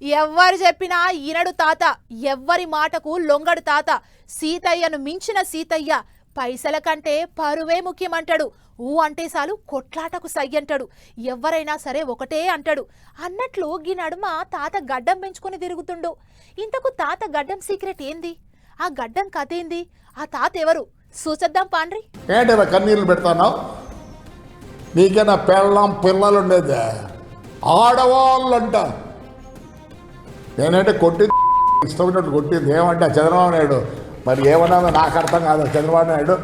ఎవ్వరు చెప్పినా ఈనడు తాత, ఎవ్వరి మాటకు లొంగడు తాత. సీతయ్యను మించిన సీతయ్య, పైసల కంటే పరువే ముఖ్యమంటాడు. ఊ అంటే చాలు కొట్లాటకు సయ్యంటాడు. ఎవ్వరైనా సరే ఒకటే అంటాడు అన్నట్లు గీ నడుమ తాత గడ్డం పెంచుకుని తిరుగుతుండు. ఇంతకు తాత గడ్డం సీక్రెట్ ఏంది? ఆ గడ్డం కథ ఏంది? ఆ తాత ఎవరు? చూసేద్దాం పాండ్రి. ఏంటి కన్నీళ్ళు పెడతాను? నీకేనా పెళ్ళం పిల్లలు ఉండేది? ఆడవాళ్ళంట. నేనంటే కొట్టింది ఇష్టమైనట్టు కొట్టింది. ఏమంటే చంద్రబాబు నాయుడు మరి ఏమన్నా నాకు అర్థం కాదు. చంద్రబాబు నాయుడు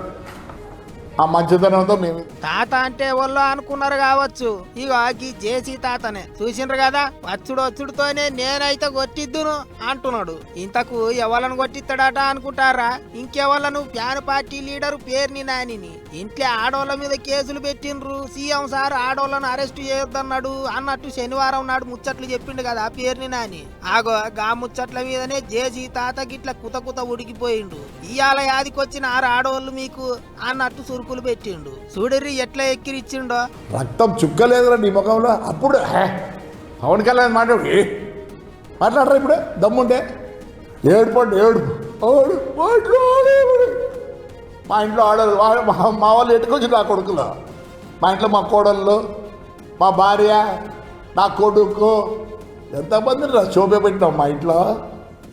ఆ మంచితనంతో మేము తాత అంటే వాళ్ళు అనుకున్నారు కావచ్చు. ఇక ఈ జేసీ తాతనే చూసిండ్రు కదా, వచ్చుడుతోనే నేనైతే కొట్టిద్దును అంటున్నాడు. ఇంతకు ఎవళ్ళను కొట్టిస్తాడట అనుకుంటారా? ఇంకెవళ్ళను ఫ్యాన్ పార్టీ లీడరు పేరుని నానిని ఇంట్లో ఆడోళ్ళ మీద కేసులు పెట్టిండ్రు. సీఎం సార్ ఆడోళ్ళను అరెస్ట్ చేయొద్దన్నాడు అన్నట్టు శనివారం నాడు ముచ్చట్లు చెప్పిండు కదా పేరుని నాని. ఆగో గా ముచ్చట్ల మీదనే జేసీ తాత గిట్ల కుత ఉడికిపోయిండు. ఇవాళ యాదికొచ్చిన ఆడోళ్ళు మీకు అన్నట్టు సురుకులు పెట్టిండు. చూడర్రి ఎట్లా ఎక్కిరిచ్చిండో. రక్తం చుక్కలేదురా నీ ముఖంలో. అప్పుడు పవన్ కళ్యాణ్ మాట్లాడరా ఇప్పుడు దమ్ముంటే? ఏడుపు మా ఇంట్లో ఆడరు. మా వాళ్ళు ఎట్టుకొచ్చి నా కొడుకులు, మా ఇంట్లో మా కోడళ్ళు, మా భార్య, నా కొడుకు, ఎంతమంది శోభ పెట్టినాం మా ఇంట్లో.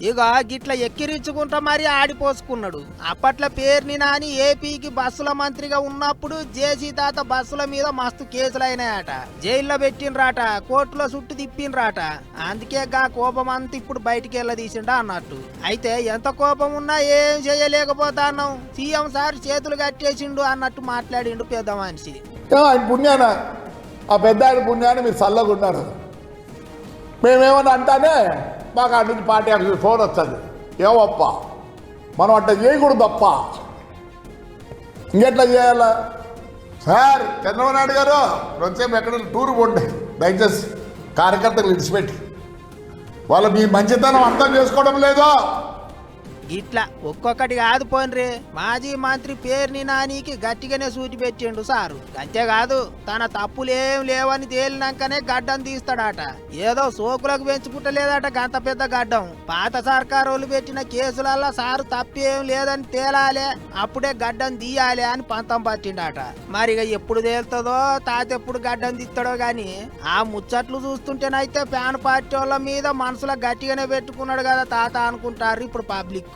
ఇక గిట్ల ఎక్కిరించుకుంటా మరి ఆడిపోసుకున్నాడు. అప్పట్లో పేరుని నాని ఏపీకి బస్సుల మంత్రిగా ఉన్నప్పుడు జేసీ తాత బస్సుల మీద మస్తు కేసులు అయినాయట. జైల్లో పెట్టినరాట, కోర్టులో చుట్టూ తిప్పినరాట. అందుకే గా కోపం అంతా ఇప్పుడు బయటికి వెళ్ళదీసిండా అన్నట్టు. అయితే ఎంత కోపం ఉన్నా ఏం చేయలేకపోతాను, సీఎం సార్ చేతులు కట్టేసిండు అన్నట్టు మాట్లాడిండు పెద్ద మనిషి. ఆయన పుణ్యాన, ఆ పెద్ద ఆయన పుణ్యాన్ని మీరు చల్లగా ఉన్నారు. మేమేమన్నా అంటానే మాకు అటు నుంచి పార్టీ ఆఫీస్ ఫోన్ వస్తుంది, ఏమప్ప మనం అట్లా చేయకూడదు అప్ప, ఇంకెట్లా చేయాలా సార్? చంద్రబాబు నాయుడు గారు రోజుసేపు ఎక్కడ టూర్ పోండి దయచేసి, కార్యకర్తలు విడిచిపెట్టి. వాళ్ళు మీ మంచితనం అర్థం చేసుకోవడం లేదో. ఇట్లా ఒక్కొక్కటి కాదు పోన్రే, మాజీ మంత్రి పేరుని నానికి గట్టిగానే సూటి పెట్టిండు సారు. అంతేకాదు తన తప్పులేం లేవని తేలినాకనే గడ్డం తీస్తాడట. ఏదో సోకులకు పెంచుకుంటలేదట గంత పెద్ద గడ్డం. పాత సర్కారోళ్ళు పెట్టిన కేసులల్లో సారు తప్పేం లేదని తేలాలే, అప్పుడే గడ్డం తీయాలి అని పంతం పట్టిండట. మరిగా ఎప్పుడు తేలుతుందో, తాత ఎప్పుడు గడ్డం తీస్తాడో గాని ఆ ముచ్చట్లు చూస్తుంటేనైతే ఫ్యాన్ పార్టీ వాళ్ళ మీద మనసులో గట్టిగానే పెట్టుకున్నాడు కదా తాత అనుకుంటారు ఇప్పుడు పబ్లిక్.